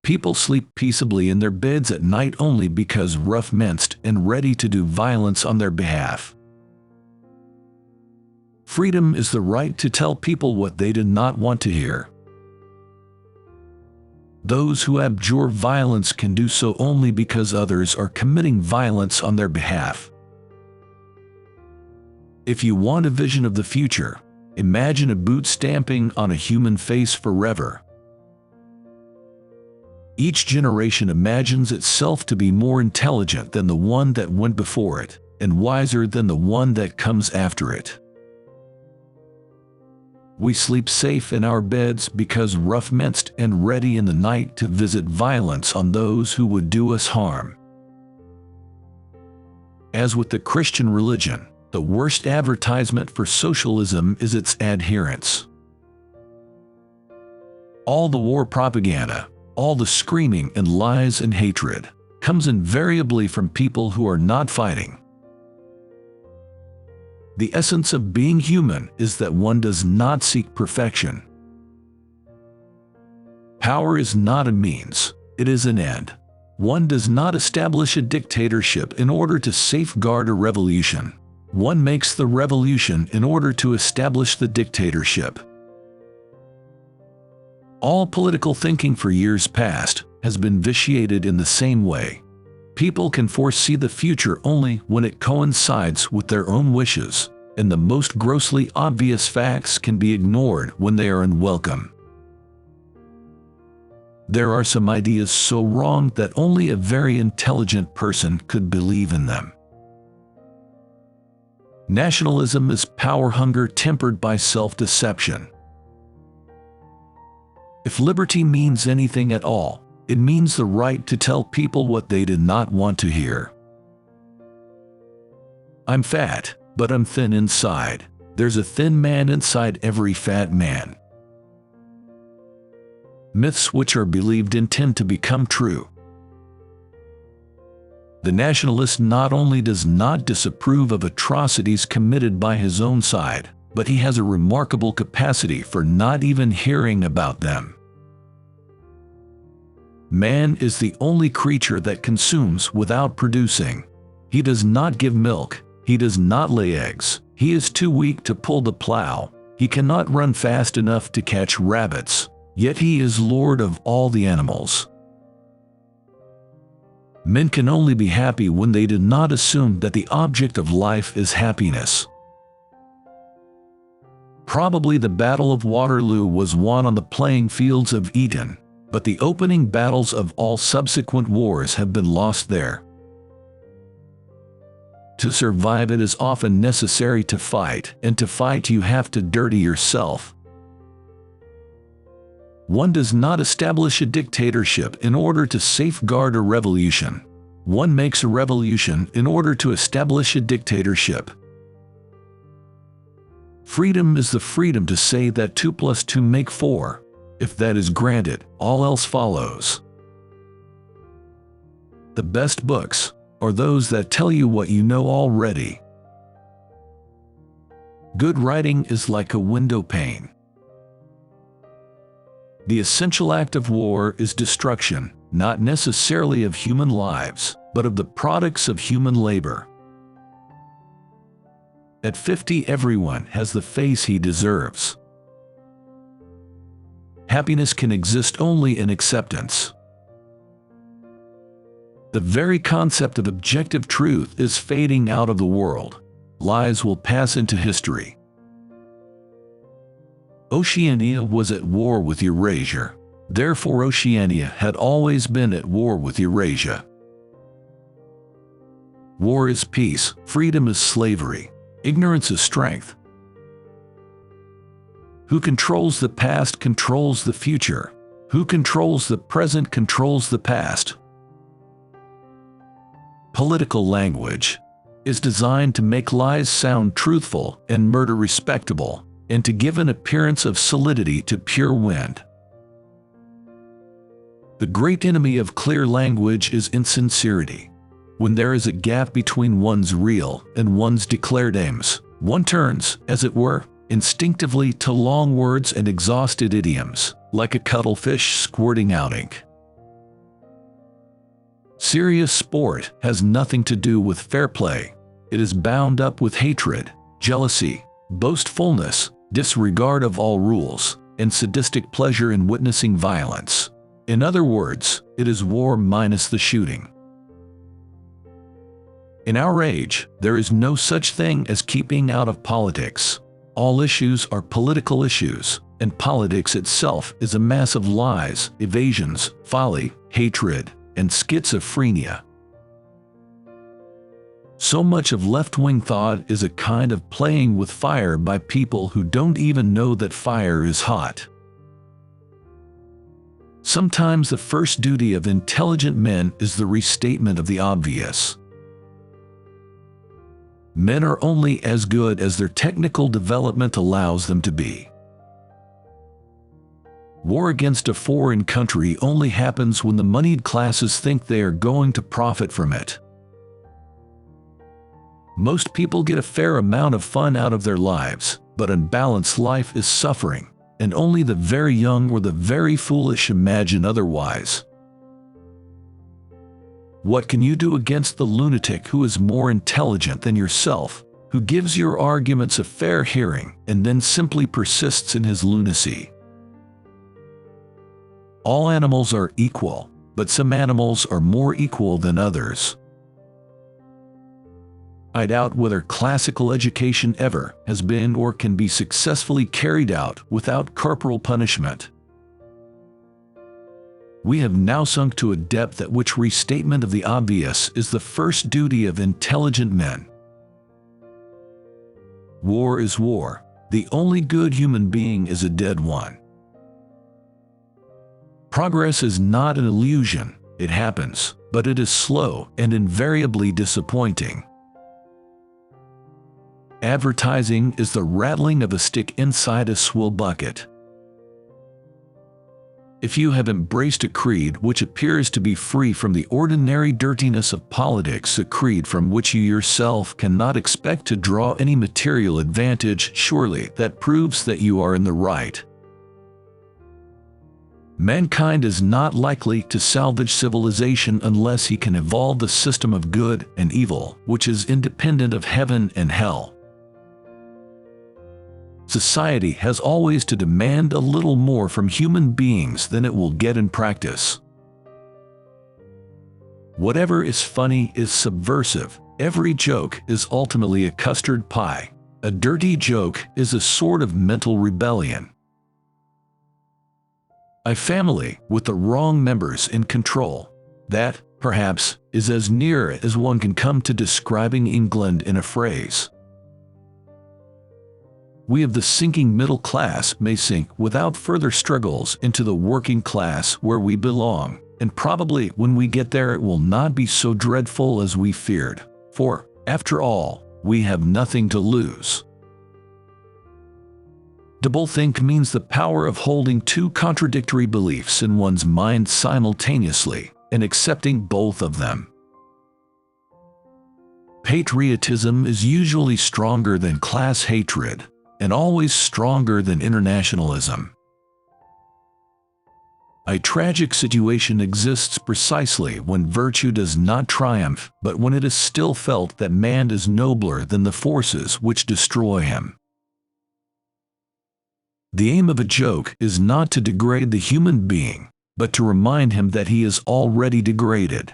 People sleep peaceably in their beds at night only because rough-mensed and ready to do violence on their behalf. Freedom is the right to tell people what they do not want to hear. Those who abjure violence can do so only because others are committing violence on their behalf. If you want a vision of the future, imagine a boot stamping on a human face forever. Each generation imagines itself to be more intelligent than the one that went before it, and wiser than the one that comes after it. We sleep safe in our beds because rough-mensed and ready in the night to visit violence on those who would do us harm. As with the Christian religion, the worst advertisement for socialism is its adherents. All the war propaganda, all the screaming and lies and hatred, comes invariably from people who are not fighting. The essence of being human is that one does not seek perfection. Power is not a means, it is an end. One does not establish a dictatorship in order to safeguard a revolution. One makes the revolution in order to establish the dictatorship. All political thinking for years past has been vitiated in the same way. People can foresee the future only when it coincides with their own wishes, and the most grossly obvious facts can be ignored when they are unwelcome. There are some ideas so wrong that only a very intelligent person could believe in them. Nationalism is power hunger tempered by self-deception. If liberty means anything at all, it means the right to tell people what they did not want to hear. I'm fat, but I'm thin inside. There's a thin man inside every fat man. Myths which are believed in tend to become true. The nationalist not only does not disapprove of atrocities committed by his own side, but he has a remarkable capacity for not even hearing about them. Man is the only creature that consumes without producing. He does not give milk, he does not lay eggs, he is too weak to pull the plow, he cannot run fast enough to catch rabbits, yet he is lord of all the animals. Men can only be happy when they do not assume that the object of life is happiness. Probably the Battle of Waterloo was won on the playing fields of Eton, but the opening battles of all subsequent wars have been lost there. To survive, it is often necessary to fight, and to fight you have to dirty yourself. One does not establish a dictatorship in order to safeguard a revolution. One makes a revolution in order to establish a dictatorship. Freedom is the freedom to say that 2 + 2 make 4. If that is granted, all else follows. The best books are those that tell you what you know already. Good writing is like a window pane. The essential act of war is destruction, not necessarily of human lives, but of the products of human labor. At 50, everyone has the face he deserves. Happiness can exist only in acceptance. The very concept of objective truth is fading out of the world. Lies will pass into history. Oceania was at war with Eurasia. Therefore, Oceania had always been at war with Eurasia. War is peace, freedom is slavery, ignorance is strength. Who controls the past controls the future. Who controls the present controls the past. Political language is designed to make lies sound truthful and murder respectable, and to give an appearance of solidity to pure wind. The great enemy of clear language is insincerity. When there is a gap between one's real and one's declared aims, one turns, as it were, instinctively to long words and exhausted idioms, like a cuttlefish squirting out ink. Serious sport has nothing to do with fair play. It is bound up with hatred, jealousy, boastfulness, disregard of all rules, and sadistic pleasure in witnessing violence. In other words, it is war minus the shooting. In our age, there is no such thing as keeping out of politics. All issues are political issues, and politics itself is a mass of lies, evasions, folly, hatred, and schizophrenia. So much of left-wing thought is a kind of playing with fire by people who don't even know that fire is hot. Sometimes the first duty of intelligent men is the restatement of the obvious. Men are only as good as their technical development allows them to be. War against a foreign country only happens when the moneyed classes think they are going to profit from it. Most people get a fair amount of fun out of their lives, but unbalanced life is suffering, and only the very young or the very foolish imagine otherwise. What can you do against the lunatic who is more intelligent than yourself, who gives your arguments a fair hearing and then simply persists in his lunacy? All animals are equal, but some animals are more equal than others. I doubt whether classical education ever has been or can be successfully carried out without corporal punishment. We have now sunk to a depth at which restatement of the obvious is the first duty of intelligent men. War is war. The only good human being is a dead one. Progress is not an illusion. It happens, but it is slow and invariably disappointing. Advertising is the rattling of a stick inside a swill bucket. If you have embraced a creed which appears to be free from the ordinary dirtiness of politics, a creed from which you yourself cannot expect to draw any material advantage, surely that proves that you are in the right. Mankind is not likely to salvage civilization unless he can evolve the system of good and evil, which is independent of heaven and hell. Society has always to demand a little more from human beings than it will get in practice. Whatever is funny is subversive. Every joke is ultimately a custard pie. A dirty joke is a sort of mental rebellion. A family with the wrong members in control. That, perhaps, is as near as one can come to describing England in a phrase. We of the sinking middle class may sink without further struggles into the working class where we belong, and probably when we get there it will not be so dreadful as we feared, for, after all, we have nothing to lose. Doublethink means the power of holding two contradictory beliefs in one's mind simultaneously, and accepting both of them. Patriotism is usually stronger than class hatred, and always stronger than internationalism. A tragic situation exists precisely when virtue does not triumph, but when it is still felt that man is nobler than the forces which destroy him. The aim of a joke is not to degrade the human being, but to remind him that he is already degraded.